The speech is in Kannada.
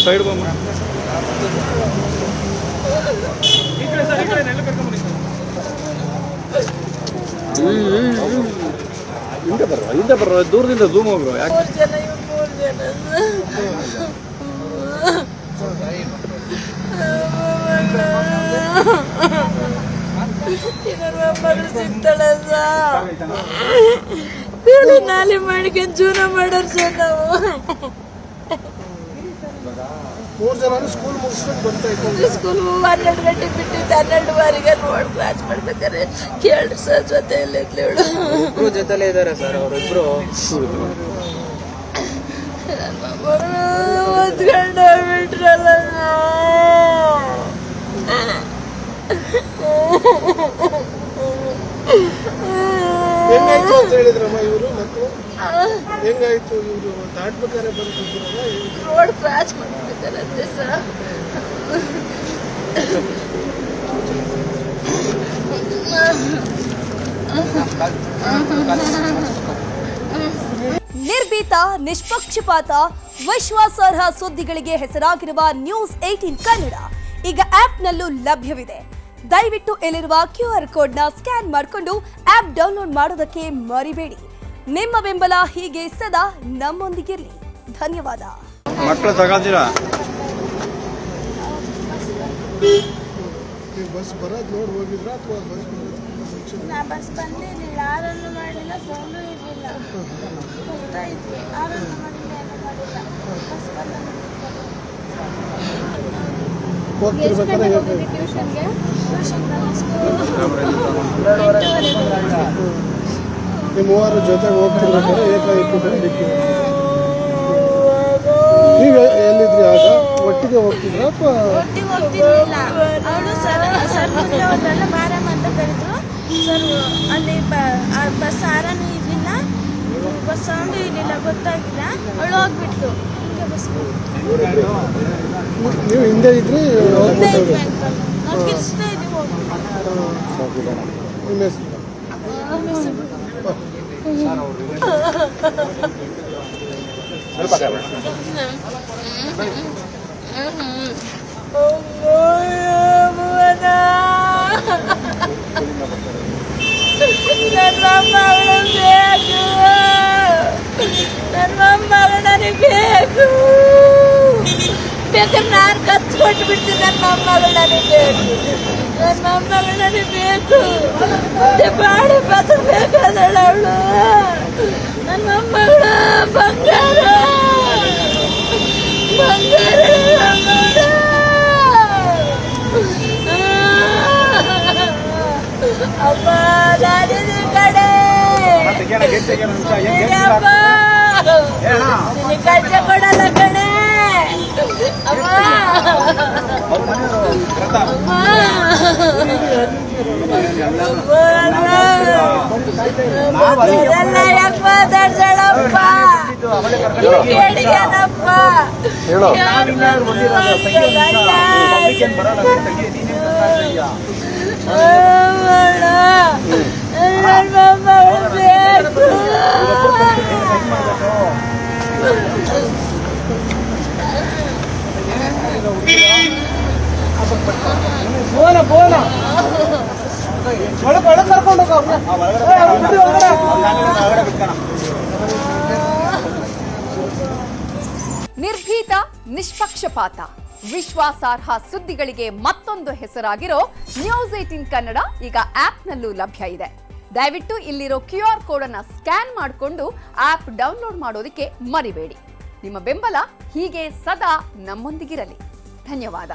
ಸೈಡ್ ಬಮ್ಮ ಹಿಂದೆ ಬರ್ರ ದೂರದಿಂದ ಝೂಮ್ ಹೋಗ್ರು ಯಾಕೆ ಮಗಳು ಸಿಗ್ತಾಳ ನಾಲಿ ಮಾಡ್ಕೊಂಡು ಜೀವನ ಮಾಡೋರು ಸರ್ ನಾವು 3 ಜನ ಸ್ಕೂಲ್ ಮುಗಿಸ್ಕೊಂಡು ಬರ್ತಾ ಇದ್ದೀವಿ. ಸ್ಕೂಲ್ 12 ಗಂಟೆ ಬಿಟ್ಟಿದ್ದು 12 ರೋಡ್ ಕ್ರಾಸ್ ಮಾಡ್ಬೇಕಾರೆ ಕೇಳ್ರಿ ಸರ್ ಜೊತೆಯಲ್ಲಿ ಇಬ್ರು ಜೊತೆಲೇ ಇದ್ದಾರೆ ಸರ್ ಅವರಿಬ್ರು. ಓದ್ಕೊಂಡು ಬಿಟ್ರಲ್ಲ ಹೆಂಗಾಯ್ತು ಅಂತ ಹೇಳಿದ್ರಮ್ಮ ಇವರು ಮಕ್ಕಳು ಹೆಂಗಾಯ್ತು ಇವರು ದಾಟ್ಬೇಕಾರೆ ಬಂದಿದ್ರಲ್ಲ ರೋಡ್ ಕ್ರಾಸ್ ಮಾಡ್ಬೇಕಾರಂತೆ ಸರ್. ನಿರ್ಭೀತ, ನಿಷ್ಪಕ್ಷಪಾತ, ವಿಶ್ವಾಸಾರ್ಹ ಸುದ್ದಿಗಳಿಗೆ ಹೆಸರಾಗಿರುವ ನ್ಯೂಸ್ 18 ಕನ್ನಡ ಈಗ ಆಪ್ನಲ್ಲೂ ಲಭ್ಯವಿದೆ. ದಯವಿಟ್ಟು ಇಲ್ಲಿರುವ QR ಕೋಡ್ನ ಸ್ಕ್ಯಾನ್ ಮಾಡಿಕೊಂಡು ಆಪ್ ಡೌನ್ಲೋಡ್ ಮಾಡೋದಕ್ಕೆ ಮರಿಬೇಡಿ. ನಿಮ್ಮ ಬೆಂಬಲ ಹೀಗೆ ಸದಾ ನಮ್ಮೊಂದಿಗಿರಲಿ. ಧನ್ಯವಾದ. ಮಕ್ಕಳು ತಗೋತೀರಾ ಬಸ್ ಬರೋದು ನೋಡಿ ಹೋಗಿದ್ರ ಅಥವಾ ಬಸ್ ಬಂದಿರಲಿಲ್ಲ, ಆರನ್ನು ಮಾಡಲಿಲ್ಲ, ಸೌಂಡು ಇರಲಿಲ್ಲ, ಹೋಗ್ತಾ ಇದ್ವಿ. ಆರನ್ನು ಮಾಡಲಿಲ್ಲ, ಏನು ಮಾಡಿಲ್ಲ. ಬಸ್ ಬಂದ ಹೋಗ್ತಿರ್ಬೇಕಾದ್ರೆ ಟ್ಯೂಷನ್ಗೆ ನಿಮ್ಮ ಮೂವರು ಜೊತೆಗೆ ಹೋಗ್ತಿರ್ಬೇಕಾದ್ರೆ ಏಕಾಏಕಿ ನೀವು ಎಲ್ಲಿದ್ರಿ ಆಗ? ಒಟ್ಟಿಗೆ ಹೋಗ್ತಿದ್ರ ಅಥವಾ ಒಟ್ಟಿಗೆ ಹೋಗ್ತಿರ್ಲಿಲ್ಲ. ಅವಳು ಸರ್ ಮುಂದೆ ಹೋದ್ರಲ್ಲ ಬಾರಮ್ಮ ಅಂತ ಕರೆದ್ರು ಸರ್. ಅಲ್ಲಿ ಬಸ್ ಆರನೂ ಇರಲಿಲ್ಲ, ಬಸ್ ಸೌಂಡು ಇರಲಿಲ್ಲ, ಗೊತ್ತಾಗಿಲ್ಲ. ಅವಳು ಹೋಗ್ಬಿಟ್ಲು. ಬಸ್ ನೀವು ಹಿಂದೆ ಇದ್ರಿ? ನಾವು ಕಿರ್ಚ್ತಾ ಇದೀವಿ ಹೋಗಿ. ನಿಮ್ಮ ಹೆಸರು? ನನ್ನ ಮಗಳು ಬೇಕು, ನನ್ನ ಮಗಳು ನನಗೆ ಬೇಕು. ಬೇಕಾದ್ರೆ ನಾನು ಕತ್ತು ಕೊಟ್ಟು ಬಿಡ್ತೀನಿ. ನನ್ನ ಮಗಳು ನನಗೆ ಬೇಕು, ನನ್ನ ಮಗಳು ನನಗೆ ಬೇಕು. ಮತ್ತೆ ಬಾಡಿ ಬಸಬೇಕಾದಳ ಅವಳು. ನನ್ನ ಮಗಳ ಬಂಗಾರ ಬಂಗಾರ ಅಪ್ಪ ನಾನಿನ ಕಡೆ ಅಪ್ಪ ನಿನಗೆ ಕಟ್ಟೆ ಕೊಡಲ್ಲ ಕಡೆ ಅಮ್ಮ. ಎಲ್ಲ ಯಾಕೆ ಮಾತಾಡ್ಸಳಪ್ಪ? ಕೇಳಿಯನಪ್ಪ ನಿರ್ಭೀತ, ನಿಷ್ಪಕ್ಷಪಾತ, ವಿಶ್ವಾಸಾರ್ಹ ಸುದ್ದಿಗಳಿಗೆ ಮತ್ತೊಂದು ಹೆಸರಾಗಿರೋ ನ್ಯೂಸ್ 18 ಕನ್ನಡ ಈಗ ಆಪ್ನಲ್ಲೂ ಲಭ್ಯ ಇದೆ. ದಯವಿಟ್ಟು ಇಲ್ಲಿರೋ QR ಕೋಡ್ ಅನ್ನ ಸ್ಕ್ಯಾನ್ ಮಾಡಿಕೊಂಡು ಆಪ್ ಡೌನ್ಲೋಡ್ ಮಾಡೋದಕ್ಕೆ ಮರಿಬೇಡಿ. ನಿಮ್ಮ ಬೆಂಬಲ ಹೀಗೆ ಸದಾ ನಮ್ಮೊಂದಿಗಿರಲಿ. ಧನ್ಯವಾದ.